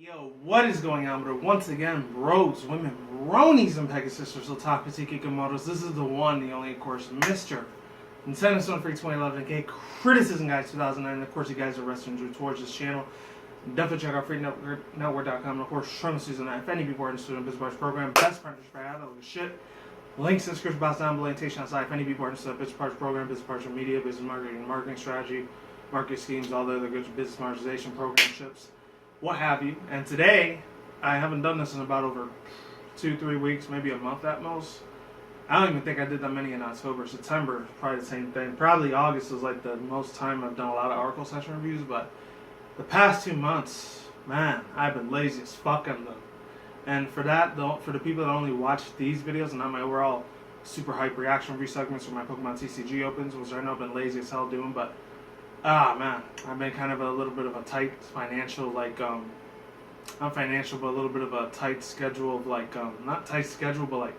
Yo, what is going on, bro? Once again, bros, women, bronies, and Pegasisters, Otaku, Kikimotos. This is the one, the only, of course, Mr. Nintendo Stone Freak 2011, aka Criticism Guys 2009. And of course, you guys are resting due towards this channel. Definitely check out freaknetwork.com. And of course, Sherman Season 9. If any people are interested in the Business Partners program, best partners for out of the shit. Links in the description box down below. Invitation outside. If any people are interested in the Business Partners program, Business Partners media, business marketing strategy, market schemes, all the other good business monetization programships, what have you. And today, I haven't done this in about over 2-3 weeks, maybe a month at most. I don't even think I did that many in October. September, probably the same thing. Probably August is like the most time I've done a lot of article session reviews, but the past 2 months, man, I've been lazy as fuck on them. And for that, for the people that only watch these videos and not my overall super hype reaction review segments or my Pokemon TCG opens, which I know I've been lazy as hell doing, but man, I've been kind of a little bit of a tight financial, like, not financial, but a little bit of a tight schedule of, like, not tight schedule, but, like,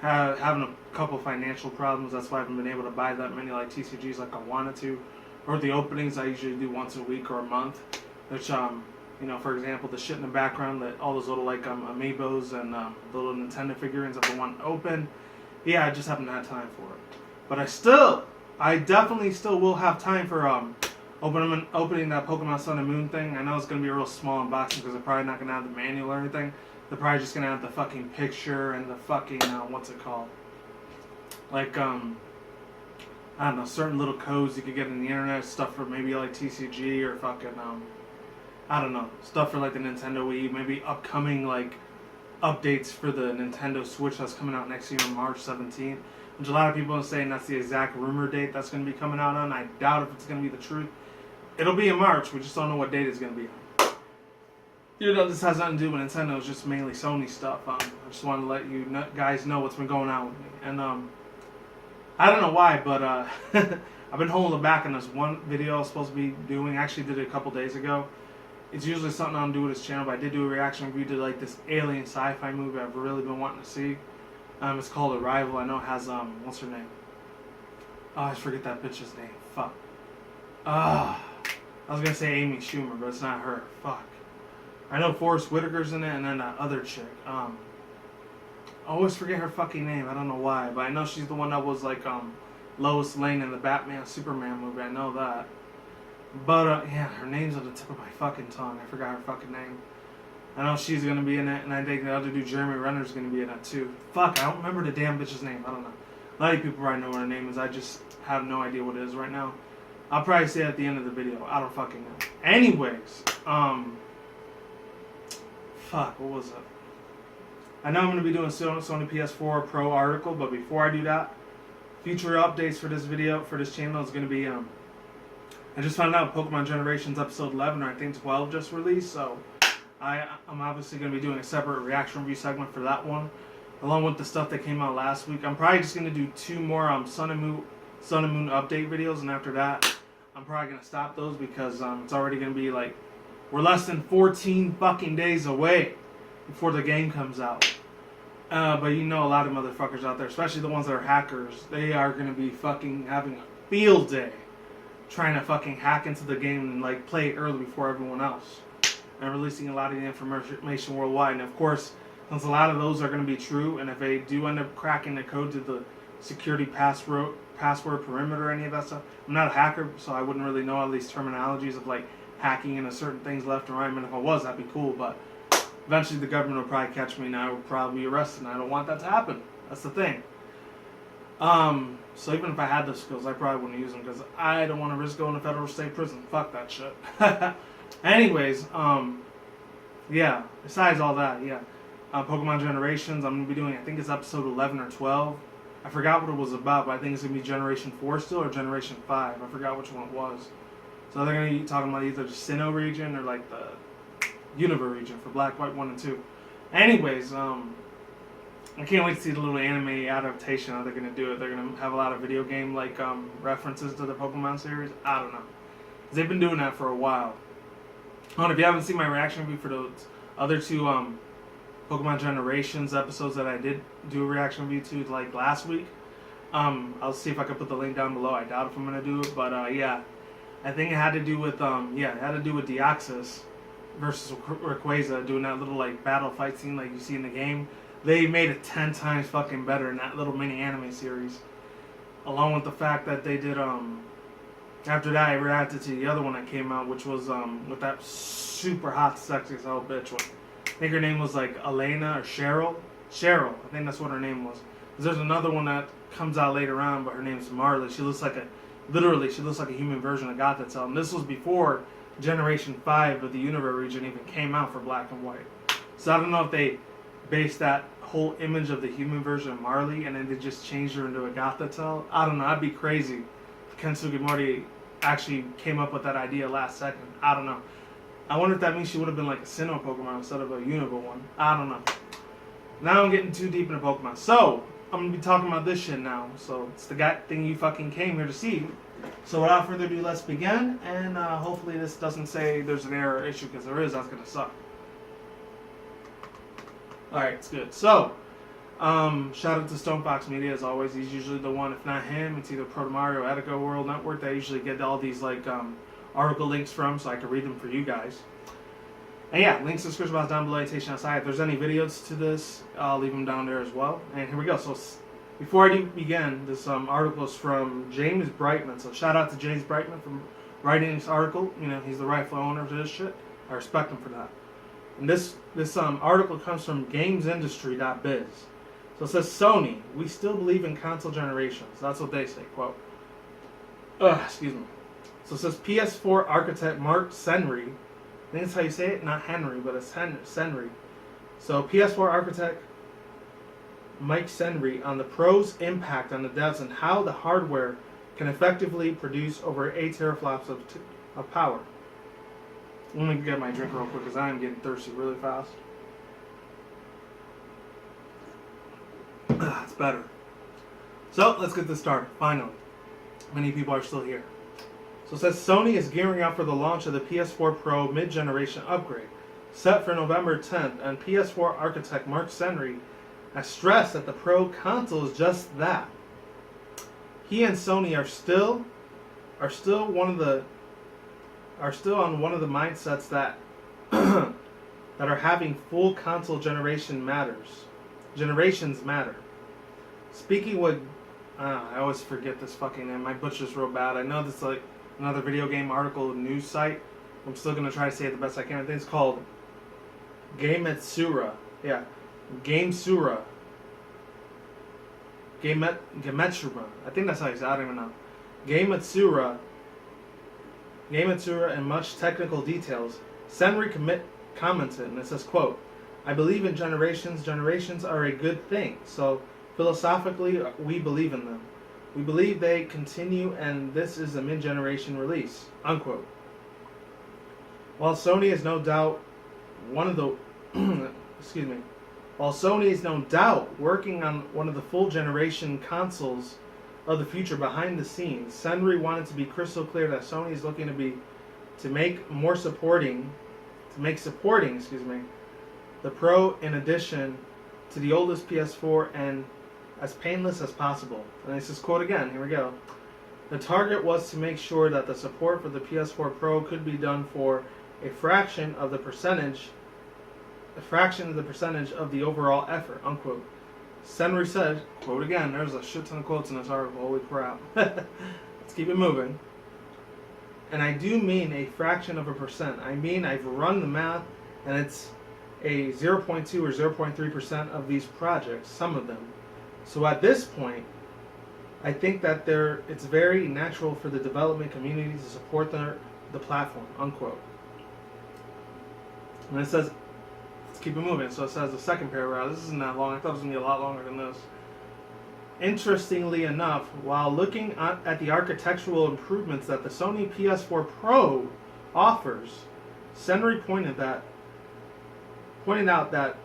having a couple financial problems. That's why I haven't been able to buy that many, like, TCGs like I wanted to. Or the openings I usually do once a week or a month, which, you know, for example, the shit in the background, that all those little, like, amiibos and the little Nintendo figurines I've been wanting to open. Yeah, I just haven't had time for it. But I definitely still will have time for opening that Pokemon Sun and Moon thing. I know it's going to be a real small unboxing because they're probably not going to have the manual or anything. They're probably just going to have the fucking picture and the fucking, what's it called? Like, I don't know, certain little codes you could get on the internet, stuff for maybe like TCG or fucking, I don't know, stuff for like the Nintendo Wii, maybe upcoming like updates for the Nintendo Switch that's coming out next year on March 17th. Which a lot of people are saying that's the exact rumor date that's going to be coming out on. I doubt if it's going to be the truth. It'll be in March. We just don't know what date it's going to be on. You know, this has nothing to do with Nintendo. It's just mainly Sony stuff. I just wanted to let you guys know what's been going on with me. And I don't know why, but I've been holding back on this one video I was supposed to be doing. I actually did it a couple days ago. It's usually something I don't do with this channel, but I did do a reaction review to like this alien sci-fi movie I've really been wanting to see. It's called Arrival. I know it has, what's her name? Oh, I forget that bitch's name. Fuck. I was gonna say Amy Schumer, but it's not her. Fuck. I know Forrest Whitaker's in it, and then that other chick. I always forget her fucking name. I don't know why, but I know she's the one that was like, Lois Lane in the Batman Superman movie. I know that. But, yeah, her name's on the tip of my fucking tongue. I forgot her fucking name. I know she's going to be in it, and I think the other dude, Jeremy Renner's going to be in it too. Fuck, I don't remember the damn bitch's name. I don't know. A lot of people probably know what her name is. I just have no idea what it is right now. I'll probably say it at the end of the video. I don't fucking know. Anyways, fuck, what was it? I know I'm going to be doing Sony Ps4 Pro article, but before I do that, future updates for this video, for this channel is going to be, I just found out Pokemon Generations episode 11, or I think 12 just released, so I'm obviously going to be doing a separate reaction review segment for that one, along with the stuff that came out last week. I'm probably just going to do 2 more Sun and Moon update videos, and after that, I'm probably going to stop those because it's already going to be like, we're less than 14 fucking days away before the game comes out. But you know, a lot of motherfuckers out there, especially the ones that are hackers, they are going to be fucking having a field day trying to fucking hack into the game and like play it early before everyone else, and releasing a lot of the information worldwide. And of course, since a lot of those are going to be true, and if they do end up cracking the code to the security password perimeter or any of that stuff, I'm not a hacker, so I wouldn't really know all these terminologies of like hacking into certain things left and right. I mean, if I was, that'd be cool, but eventually the government will probably catch me and I will probably be arrested, and I don't want that to happen. That's the thing. So even if I had those skills, I probably wouldn't use them because I don't want to risk going to federal state prison. Fuck that shit. Anyways, yeah, besides all that, yeah. Pokemon Generations, I'm going to be doing, I think it's episode 11 or 12. I forgot what it was about, but I think it's going to be Generation 4 still, or Generation 5. I forgot which one it was. So they're going to be talking about either the Sinnoh region or like the Unova region for Black, White 1 and 2. Anyways, I can't wait to see the little anime adaptation, how they're going to do it. They're going to have a lot of video game like references to the Pokemon series. I don't know. They've been doing that for a while. If you haven't seen my reaction review for those other 2 Pokemon Generations episodes that I did do a reaction review to like last week, I'll see if I can put the link down below. I doubt if I'm going to do it, but yeah. I think it had to do with, it had to do with Deoxys versus Rayquaza, doing that little like battle fight scene like you see in the game. They made it 10 times fucking better in that little mini anime series. Along with the fact that they did after that I reacted to the other one that came out, which was with that super hot sexy as hell bitch. I think her name was like Elena or Cheryl. Cheryl, I think that's what her name was. There's another one that comes out later on, but her name's Marley. She looks like a human version of Gothitelle. And this was before Generation 5 of the Unova region even came out for Black and White. So I don't know if they based that whole image of the human version of Marley and then they just changed her into a Gothitelle. I don't know. That'd be crazy. Ken Sugimori actually came up with that idea last second. I don't know. I wonder if that means she would have been like a Sinnoh Pokemon instead of a Unova one. I don't know. Now I'm getting too deep into Pokemon. So, I'm going to be talking about this shit now. So, it's the thing you fucking came here to see. So, without further ado, let's begin. And hopefully this doesn't say there's an error issue, because there is. That's going to suck. Alright, it's good. So, shout out to Stone Fox Media as always. He's usually the one. If not him, it's either Protomario or Etika World Network that I usually get all these like article links from so I can read them for you guys. And yeah, links to the description box down below, annotation outside. If there's any videos to this, I'll leave them down there as well. And here we go. So before I do begin, this article is from James Brightman. So shout out to James Brightman for writing this article. You know, he's the rightful owner of this shit. I respect him for that. And this article comes from GamesIndustry.biz. So it says, Sony, we still believe in console generations. That's what they say, quote. Excuse me. So it says PS4 architect Mark Senry. I think that's how you say it, not Henry, but it's Senry. So PS4 architect Mike Senry on the pros' impact on the devs and how the hardware can effectively produce over 8 teraflops of power. Let me get my drink real quick because I am getting thirsty really fast. It's better. So let's get this started. Finally, many people are still here. So it says Sony is gearing up for the launch of the PS4 Pro mid-generation upgrade, set for November 10th, and PS4 architect Mark Senry has stressed that the Pro console is just that. He and Sony are still on one of the mindsets that that are having full console generations matter. Speaking with I always forget this fucking name. My butcher's real bad. I know this is like another video game article news site. I'm still gonna try to say it the best I can. I think it's called Gametsura. Yeah, Gamesura. Gametsura. I think that's how you say it. I don't even know. Gametsura and much technical details. Senry commented, and it says, quote, I believe in generations. Generations are a good thing. So philosophically, we believe in them. We believe they continue, and this is a mid-generation release, unquote. While Sony is no doubt working on one of the full generation consoles of the future behind the scenes, Senry wanted to be crystal clear that Sony is looking to make supporting the Pro in addition to the oldest PS4 and as painless as possible. And this is quote again, here we go. The target was to make sure that the support for the PS4 Pro could be done for a fraction of the percentage of the overall effort, unquote. Senry said, quote again, there's a shit ton of quotes in this article, holy crap. Let's keep it moving. And I do mean a fraction of a percent. I mean, I've run the math, and it's a 0.2 or 0.3% of these projects, some of them. So at this point, I think that it's very natural for the development community to support the platform, unquote. And it says, let's keep it moving. So it says the second paragraph. This isn't that long. I thought it was going to be a lot longer than this. Interestingly enough, while looking at the architectural improvements that the Sony PS4 Pro offers, Senry pointed out that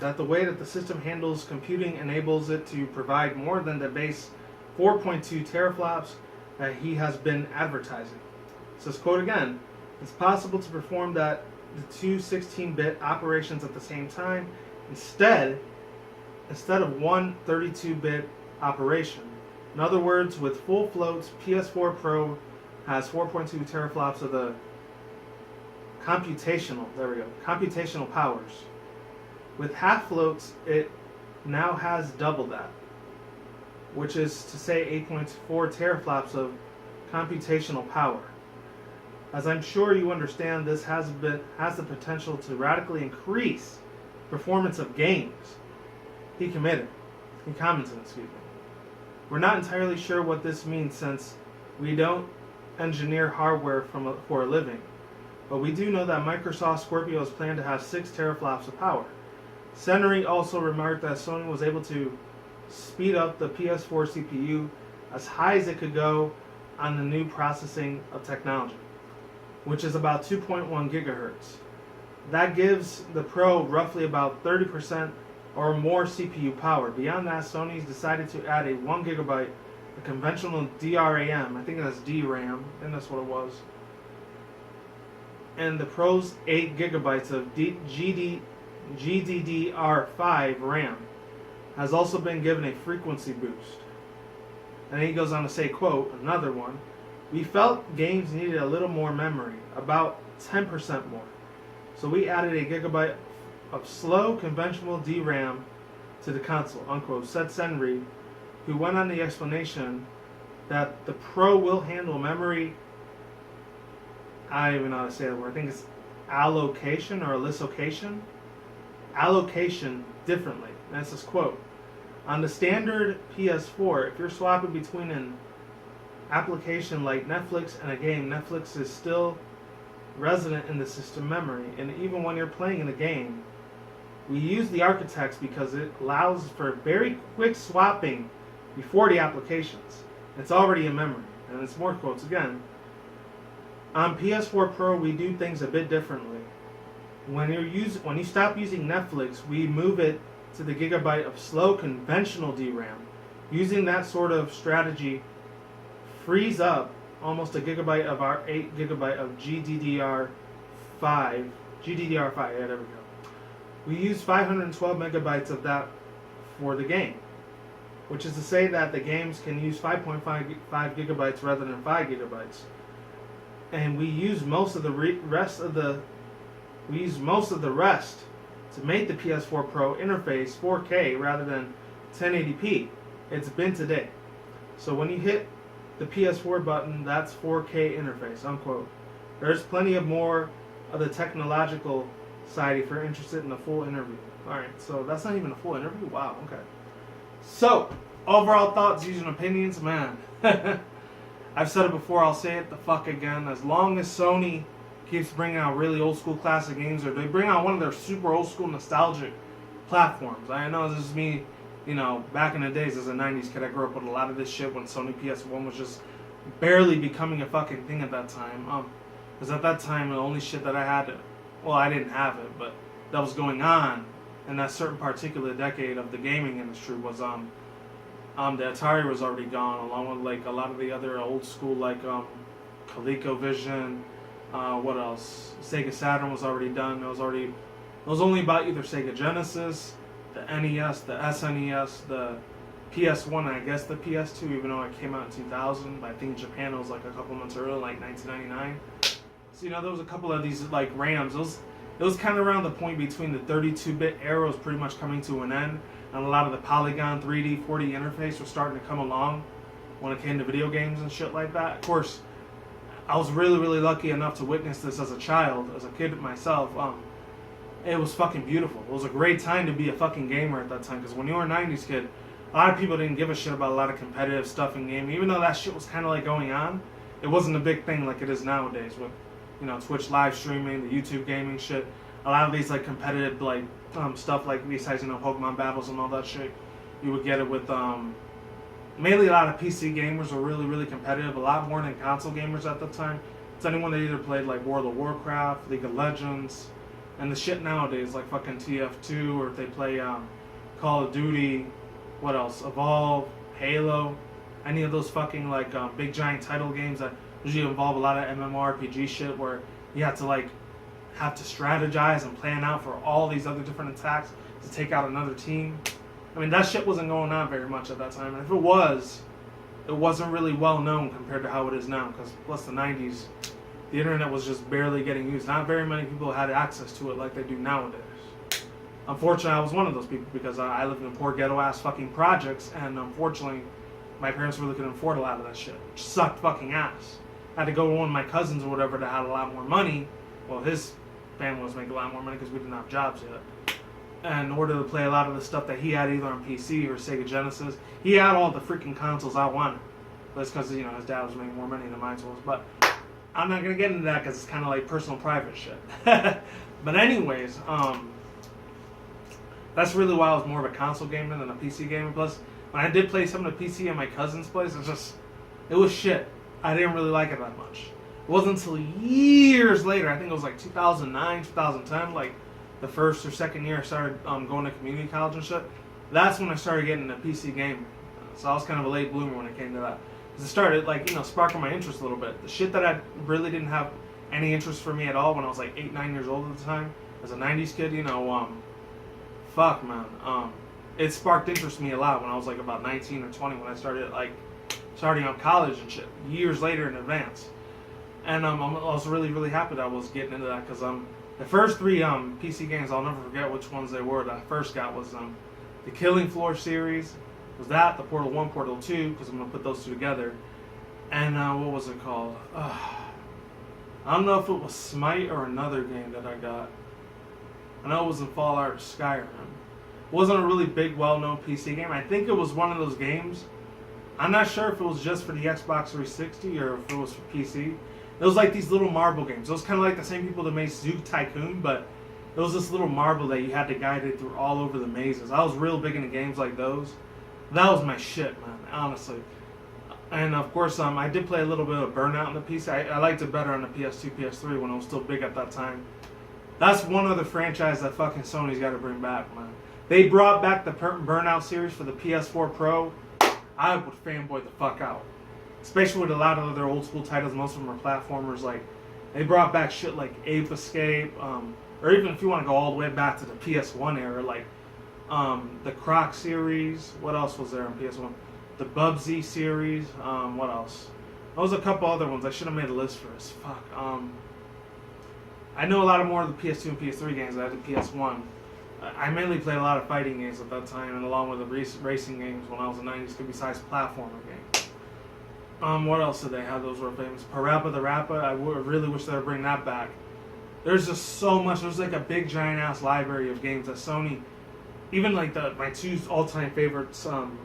that the way that the system handles computing enables it to provide more than the base 4.2 teraflops that he has been advertising. It says, quote again, it's possible to perform the two 16-bit operations at the same time instead of one 32-bit operation. In other words, with full floats, PS4 Pro has 4.2 teraflops of the computational powers. With half floats, it now has double that, which is to say 8.4 teraflops of computational power. As I'm sure you understand, this has the potential to radically increase performance of games. He commented, excuse me. We're not entirely sure what this means since we don't engineer hardware for a living, but we do know that Microsoft Scorpio is planned to have 6 teraflops of power. Senri also remarked that Sony was able to speed up the PS4 CPU as high as it could go on the new processing of technology, which is about 2.1 gigahertz. That gives the Pro roughly about 30% or more CPU power. Beyond that, Sony's decided to add a 1 gigabyte of conventional DRAM, I think that's DRAM, and that's what it was, and the Pro's 8 gigabytes of GDDR5 RAM has also been given a frequency boost. And he goes on to say, quote, another one, we felt games needed a little more memory, about 10% more. So we added a gigabyte of slow conventional DRAM to the console, unquote, said Senri, who went on the explanation that the Pro will handle memory, I don't even know how to say that word, I think it's allocation or allocation differently. And that's his quote. On the standard PS4, if you're swapping between an application like Netflix and a game, Netflix is still resident in the system memory. And even when you're playing in a game, we use the architects because it allows for very quick swapping before the applications. It's already in memory. And it's more quotes again. On PS4 Pro, we do things a bit differently. When you stop using Netflix, we move it to the gigabyte of slow conventional DRAM. Using that sort of strategy frees up almost a gigabyte of our 8 gigabyte of GDDR5, yeah, there we go. We use 512 megabytes of that for the game, which is to say that the games can use 5.5 gigabytes rather than 5 gigabytes. And we use most of the rest to make the PS4 Pro interface 4K rather than 1080p. It's been today. So when you hit the PS4 button, that's 4K interface, unquote. There's plenty of more of the technological side if you're interested in the full interview. Alright, so that's not even a full interview? Wow, okay. So, overall thoughts, views, and opinions, man. I've said it before, I'll say it the fuck again. As long as Sony keeps bringing out really old school classic games, or they bring out one of their super old school nostalgic platforms. I know this is me, you know, back in the days as a 90s kid, I grew up with a lot of this shit when Sony PS1 was just barely becoming a fucking thing at that time. Because at that time, the only shit that I had, well, I didn't have it, but that was going on in that certain particular decade of the gaming industry was, the Atari was already gone, along with, like, a lot of the other old school, like, ColecoVision, what else? Sega Saturn was already done. It was only about either Sega Genesis, the NES, the SNES, the PS1, and I guess the PS2, even though it came out in 2000. But I think Japan was like a couple months earlier, like 1999. So, you know, there was a couple of these like RAMs. It was kind of around the point between the 32-bit era was pretty much coming to an end, and a lot of the Polygon 3D, 4D interface was starting to come along when it came to video games and shit like that. Of course, I was really, really lucky enough to witness this as a child, as a kid myself. It was fucking beautiful. It was a great time to be a fucking gamer at that time, because when you were a 90s kid, a lot of people didn't give a shit about a lot of competitive stuff in gaming. Even though that shit was kind of like going on, it wasn't a big thing like it is nowadays with, you know, Twitch live streaming, the YouTube gaming shit. A lot of these like competitive like stuff like besides, you know, Pokemon battles and all that shit, you would get it with mainly a lot of PC gamers were really, really competitive, a lot more than console gamers at the time. It's anyone that either played like World of Warcraft, League of Legends, and the shit nowadays like fucking TF2, or if they play Call of Duty, what else, Evolve, Halo, any of those fucking like big giant title games that usually involve a lot of MMORPG shit where you have to strategize and plan out for all these other different attacks to take out another team. I mean, that shit wasn't going on very much at that time. And if it was, it wasn't really well known compared to how it is now. Because plus the 90s, the internet was just barely getting used. Not very many people had access to it like they do nowadays. Unfortunately, I was one of those people because I lived in poor ghetto-ass fucking projects, and unfortunately, my parents really couldn't afford a lot of that shit, which sucked fucking ass. I had to go to one of my cousins or whatever that had a lot more money. Well, his family was making a lot more money because we didn't have jobs yet. And in order to play a lot of the stuff that he had either on PC or Sega Genesis, he had all the freaking consoles I wanted. But it's because, his dad was making more money than mine was. But I'm not going to get into that because it's kind of like personal private shit. But anyways, that's really why I was more of a console gamer than a PC gamer. Plus, when I did play some of the PC at my cousin's place, it was shit. I didn't really like it that much. It wasn't until years later, I think it was like 2009, 2010, like the first or second year I started going to community college and shit. That's when I started getting into PC gaming. So I was kind of a late bloomer when it came to that. Because it started, sparking my interest a little bit. The shit that I really didn't have any interest for me at all when I was like 8, 9 years old at the time, as a 90s kid, fuck, man. It sparked interest in me a lot when I was like about 19 or 20 when I started starting out college and shit, years later in advance. And I was really, really happy that I was getting into that because the first 3 PC games, I'll never forget which ones they were, that I first got was the Killing Floor series, was that, the Portal 1, Portal 2, because I'm going to put those 2 together. And what was it called? I don't know if it was Smite or another game that I got. I know it was in Fallout or Skyrim. It wasn't a really big, well-known PC game. I think it was one of those games. I'm not sure if it was just for the Xbox 360 or if it was for PC. It was like these little marble games. It was kind of like the same people that made Zoot Tycoon, but it was this little marble that you had to guide it through all over the mazes. I was real big into games like those. That was my shit, man, honestly. And of course, I did play a little bit of Burnout on the PC. I liked it better on the PS2, PS3 when it was still big at that time. That's one other franchise that fucking Sony's got to bring back, man. They brought back the Burnout series for the PS4 Pro. I would fanboy the fuck out. Especially with a lot of their old school titles, most of them are platformers. Like, they brought back shit like Ape Escape, or even if you want to go all the way back to the PS1 era, like the Croc series. What else was there on PS1? The Bubsy series. What else? There was a couple other ones. I should have made a list for this. Fuck. I know a lot more of the PS2 and PS3 games than I did PS1. I mainly played a lot of fighting games at that time, and along with the racing games when I was in the 90s, besides platformer games. What else did they have? Those were famous. Parappa the Rappa. I really wish they would bring that back. There's just so much. There's like a big giant ass library of games that Sony, even like my 2 all-time favorites, Sony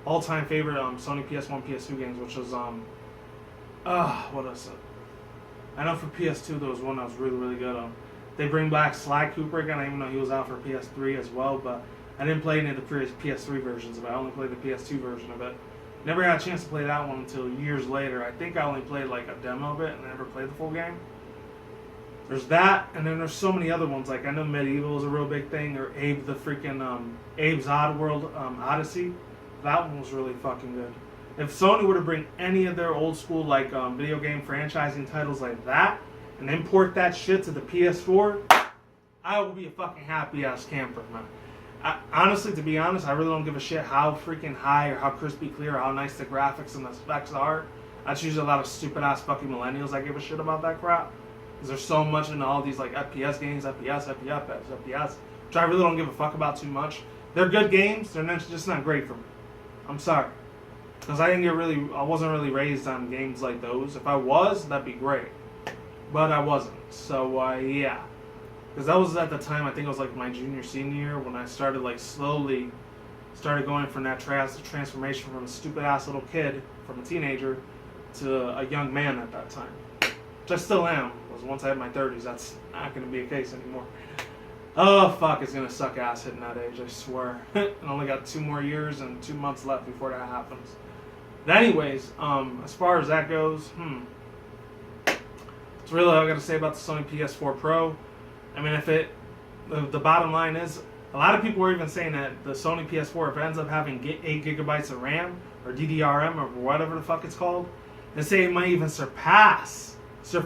PS1, PS2 games, which was what else? I know for PS2 there was one that was really, really good. They bring back Sly Cooper again. I didn't even know he was out for PS3 as well, but I didn't play any of the previous PS3 versions of it. I only played the PS2 version of it. Never had a chance to play that one until years later. I think I only played like a demo of it and never played the full game. There's that, and then there's so many other ones. Like I know Medieval is a real big thing, or Abe the freaking Abe's Oddworld Odyssey. That one was really fucking good. If Sony were to bring any of their old school like video game franchising titles like that and import that shit to the PS4, I will be a fucking happy ass camper, man. Honestly, to be honest, I really don't give a shit how freaking high or how crispy clear or how nice the graphics and the specs are. That's usually a lot of stupid ass fucking millennials that give a shit about that crap. Because there's so much in all these like FPS games, FPS, which I really don't give a fuck about too much. They're good games, they're just not great for me. I'm sorry. Because I wasn't really raised on games like those. If I was, that'd be great. But I wasn't. So, yeah. Because that was at the time, I think it was like my junior, senior year, when I started like slowly started going from that transformation from a stupid ass little kid, from a teenager, to a young man at that time. Which I still am, because once I hit my 30s, that's not going to be a case anymore. Oh, fuck, it's going to suck ass hitting that age, I swear. I only got 2 more years and 2 months left before that happens. But anyways, as far as that goes, it's really all I got to say about the Sony PS4 Pro. I mean, the bottom line is, a lot of people were even saying that the Sony PS4, if it ends up having 8 gigabytes of RAM, or DDRM, or whatever the fuck it's called, they say it might even surpass the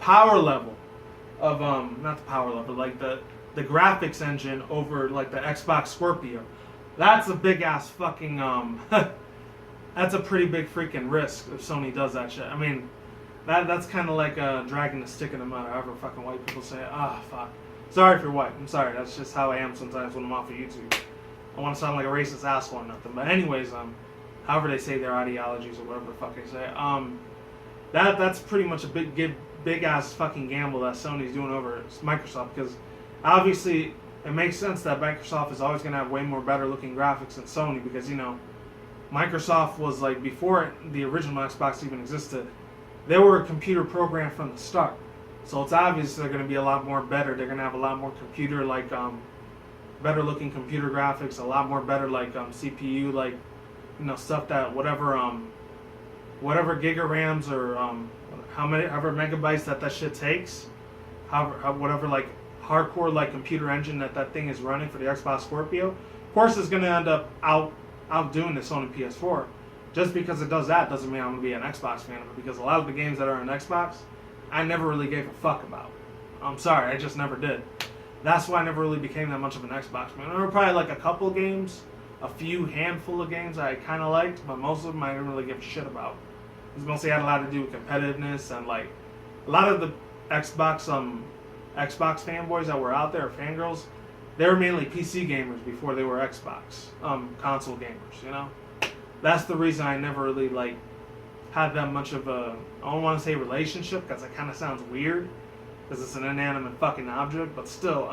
power level of, not the power level, like the graphics engine over like the Xbox Scorpio. That's a big ass fucking, that's a pretty big freaking risk if Sony does that shit. I mean, That's kind of like dragging a stick in the mud, however fucking white people say it. Ah, fuck. Sorry if you're white. I'm sorry. That's just how I am sometimes when I'm off of YouTube. I want to sound like a racist asshole or nothing. But anyways, however they say their ideologies or whatever the fuck they say, that's pretty much a big ass fucking gamble that Sony's doing over Microsoft, because obviously it makes sense that Microsoft is always going to have way more better looking graphics than Sony, because, you know, Microsoft was like, before the original Xbox even existed, they were a computer program from the start. So it's obvious they're going to be a lot more better. They're going to have a lot more computer, like, better looking computer graphics, a lot more better, like, CPU, like, you know, stuff that whatever giga RAMs or however megabytes that shit takes, whatever, like, hardcore, like, computer engine that thing is running for the Xbox Scorpio, of course it's going to end up outdoing the Sony Ps4. Just because it does that doesn't mean I'm going to be an Xbox fan of it, because a lot of the games that are on Xbox, I never really gave a fuck about. I'm sorry, I just never did. That's why I never really became that much of an Xbox fan. There were probably like a couple games, a few handful of games I kind of liked, but most of them I didn't really give a shit about. It mostly had a lot to do with competitiveness, and like a lot of the Xbox fanboys that were out there, or fangirls, they were mainly PC gamers before they were Xbox console gamers, you know? That's the reason I never really like had that much of a, I don't want to say relationship, because it kind of sounds weird, because it's an inanimate fucking object, but still,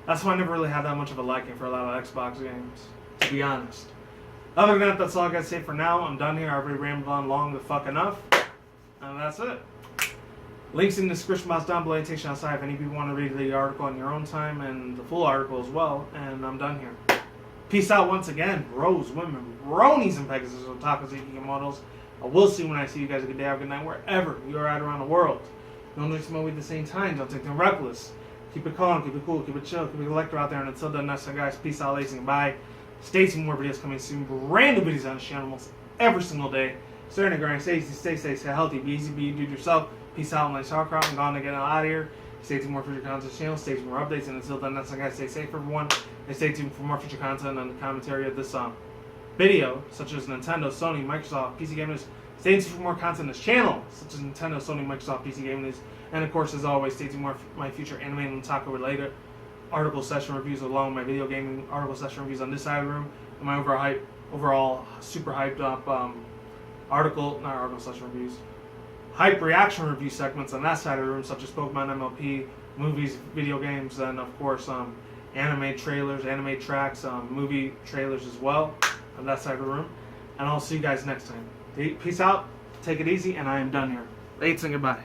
that's why I never really had that much of a liking for a lot of Xbox games, to be honest. Other than that, that's all I gotta say for now. I'm done here. I've already rambled on long the fuck enough, and that's it. Links in the description box down below, annotation outside if any people want to read the article on your own time, and the full article as well, and I'm done here. Peace out once again, bros, women, bronies, and Pegasus, otakus, geeky models. I will see you when I see you guys. A good day, have a good night, wherever you are at around the world. Don't drink smoke at the same time. Don't take them reckless. Keep it calm, keep it cool, keep it chill, keep it collector out there. And until then, that's it, guys. Peace out, ladies, and bye. Stay tuned, more videos coming soon. Brand new videos on the channel almost every single day. Stay in the grind, stay easy, stay safe, stay healthy, be easy, be you, do it yourself. Peace out, nice sauerkraut. I'm going to get out of here. Stay tuned for more future content on the channel. Stay tuned for more updates. And until then, that's it, guys. Stay safe, everyone. And stay tuned for more future content and commentary of this video, such as Nintendo, Sony, Microsoft, PC gamers. Stay tuned for more content on this channel, such as Nintendo, Sony, Microsoft, PC gamers. And of course, as always, stay tuned for my future anime and otaku related article session reviews, along with my video gaming article session reviews on this side of the room, and my overall super hyped up article session reviews, hype reaction review segments on that side of the room, such as Pokemon, MLP, movies, video games, and of course anime trailers, anime tracks, movie trailers as well on that side of the room. And I'll see you guys next time. Peace out, take it easy, and I am done here. Thanks and goodbye.